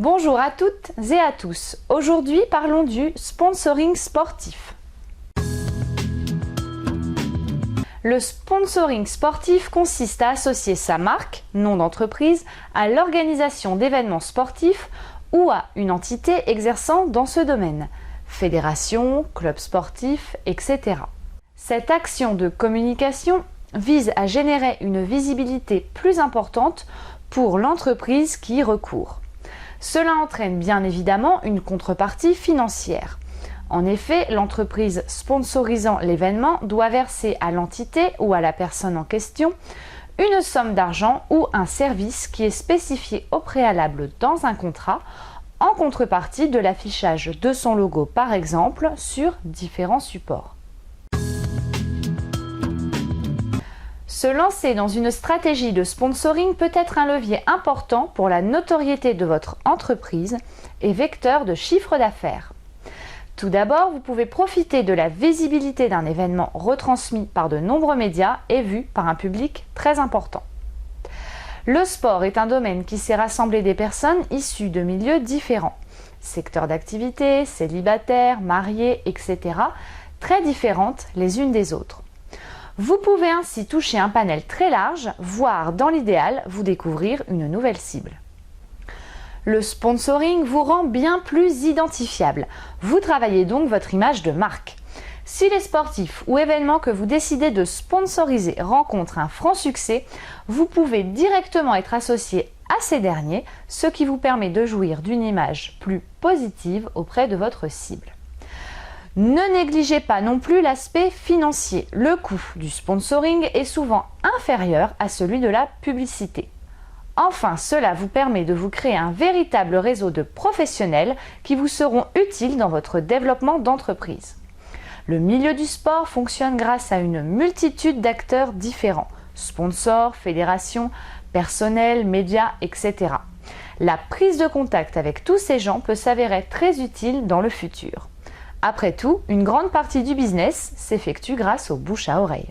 Bonjour à toutes et à tous. Aujourd'hui, parlons du sponsoring sportif. Le sponsoring sportif consiste à associer sa marque, nom d'entreprise, à l'organisation d'événements sportifs ou à une entité exerçant dans ce domaine, fédération, club sportif, etc. Cette action de communication vise à générer une visibilité plus importante pour l'entreprise qui y recourt. Cela entraîne bien évidemment une contrepartie financière. En effet, l'entreprise sponsorisant l'événement doit verser à l'entité ou à la personne en question une somme d'argent ou un service qui est spécifié au préalable dans un contrat en contrepartie de l'affichage de son logo par exemple sur différents supports. Se lancer dans une stratégie de sponsoring peut être un levier important pour la notoriété de votre entreprise et vecteur de chiffre d'affaires. Tout d'abord, vous pouvez profiter de la visibilité d'un événement retransmis par de nombreux médias et vu par un public très important. Le sport est un domaine qui sait rassembler des personnes issues de milieux différents, secteurs d'activité, célibataires, mariés, etc., très différentes les unes des autres. Vous pouvez ainsi toucher un panel très large, voire dans l'idéal, vous découvrir une nouvelle cible. Le sponsoring vous rend bien plus identifiable. Vous travaillez donc votre image de marque. Si les sportifs ou événements que vous décidez de sponsoriser rencontrent un franc succès, vous pouvez directement être associé à ces derniers, ce qui vous permet de jouir d'une image plus positive auprès de votre cible. Ne négligez pas non plus l'aspect financier. Le coût du sponsoring est souvent inférieur à celui de la publicité. Enfin, cela vous permet de vous créer un véritable réseau de professionnels qui vous seront utiles dans votre développement d'entreprise. Le milieu du sport fonctionne grâce à une multitude d'acteurs différents, sponsors, fédérations, personnel, médias, etc. La prise de contact avec tous ces gens peut s'avérer très utile dans le futur. Après tout, une grande partie du business s'effectue grâce au bouche à oreille.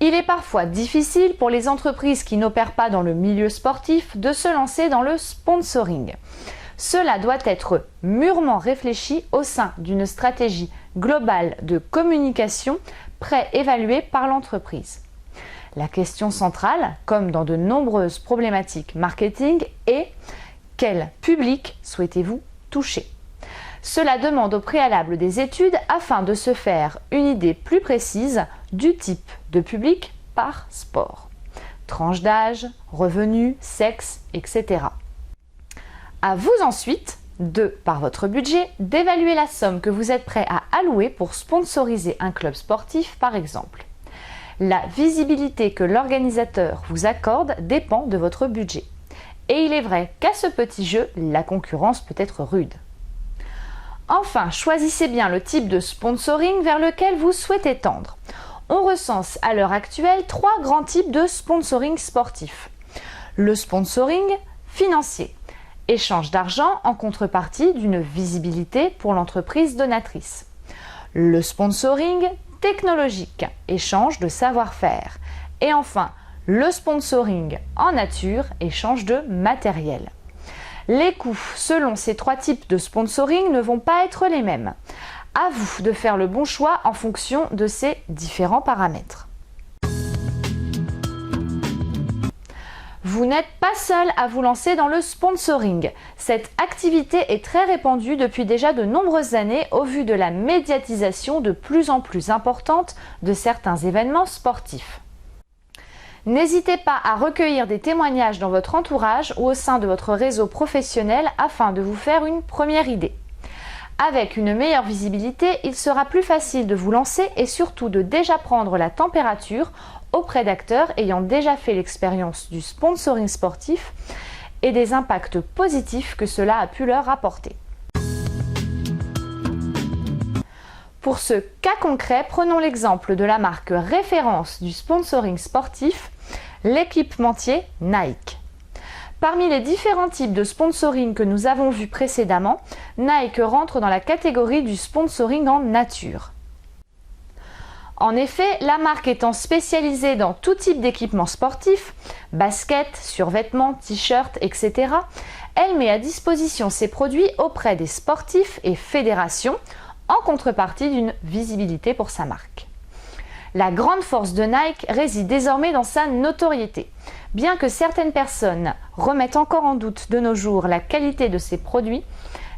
Il est parfois difficile pour les entreprises qui n'opèrent pas dans le milieu sportif de se lancer dans le sponsoring. Cela doit être mûrement réfléchi au sein d'une stratégie globale de communication préévaluée par l'entreprise. La question centrale, comme dans de nombreuses problématiques marketing, est quel public souhaitez-vous toucher ? Cela demande au préalable des études afin de se faire une idée plus précise du type de public par sport. Tranche d'âge, revenus, sexe, etc. À vous ensuite, par votre budget, d'évaluer la somme que vous êtes prêt à allouer pour sponsoriser un club sportif par exemple. La visibilité que l'organisateur vous accorde dépend de votre budget. Et il est vrai qu'à ce petit jeu, la concurrence peut être rude. Enfin, choisissez bien le type de sponsoring vers lequel vous souhaitez tendre. On recense à l'heure actuelle 3 grands types de sponsoring sportif. Le sponsoring financier, échange d'argent en contrepartie d'une visibilité pour l'entreprise donatrice. Le sponsoring technologique, échange de savoir-faire. Et enfin, le sponsoring en nature, échange de matériel. Les coûts selon ces 3 types de sponsoring ne vont pas être les mêmes. À vous de faire le bon choix en fonction de ces différents paramètres. Vous n'êtes pas seul à vous lancer dans le sponsoring. Cette activité est très répandue depuis déjà de nombreuses années au vu de la médiatisation de plus en plus importante de certains événements sportifs. N'hésitez pas à recueillir des témoignages dans votre entourage ou au sein de votre réseau professionnel afin de vous faire une première idée. Avec une meilleure visibilité, il sera plus facile de vous lancer et surtout de déjà prendre la température auprès d'acteurs ayant déjà fait l'expérience du sponsoring sportif et des impacts positifs que cela a pu leur apporter. Pour ce cas concret, prenons l'exemple de la marque référence du sponsoring sportif, l'équipementier Nike. Parmi les différents types de sponsoring que nous avons vus précédemment, Nike rentre dans la catégorie du sponsoring en nature. En effet, la marque étant spécialisée dans tout type d'équipement sportif, baskets, survêtements, t-shirts, etc., elle met à disposition ses produits auprès des sportifs et fédérations en contrepartie d'une visibilité pour sa marque. La grande force de Nike réside désormais dans sa notoriété. Bien que certaines personnes remettent encore en doute de nos jours la qualité de ses produits,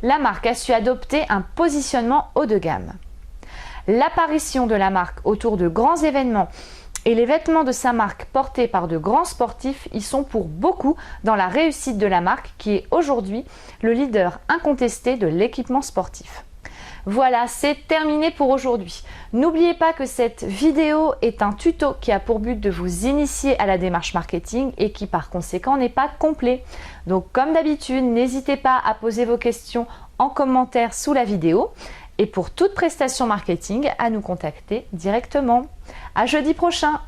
la marque a su adopter un positionnement haut de gamme. L'apparition de la marque autour de grands événements et les vêtements de sa marque portés par de grands sportifs y sont pour beaucoup dans la réussite de la marque qui est aujourd'hui le leader incontesté de l'équipement sportif. Voilà, c'est terminé pour aujourd'hui. N'oubliez pas que cette vidéo est un tuto qui a pour but de vous initier à la démarche marketing et qui par conséquent n'est pas complet. Donc comme d'habitude, n'hésitez pas à poser vos questions en commentaire sous la vidéo. Et pour toute prestation marketing, à nous contacter directement. À jeudi prochain!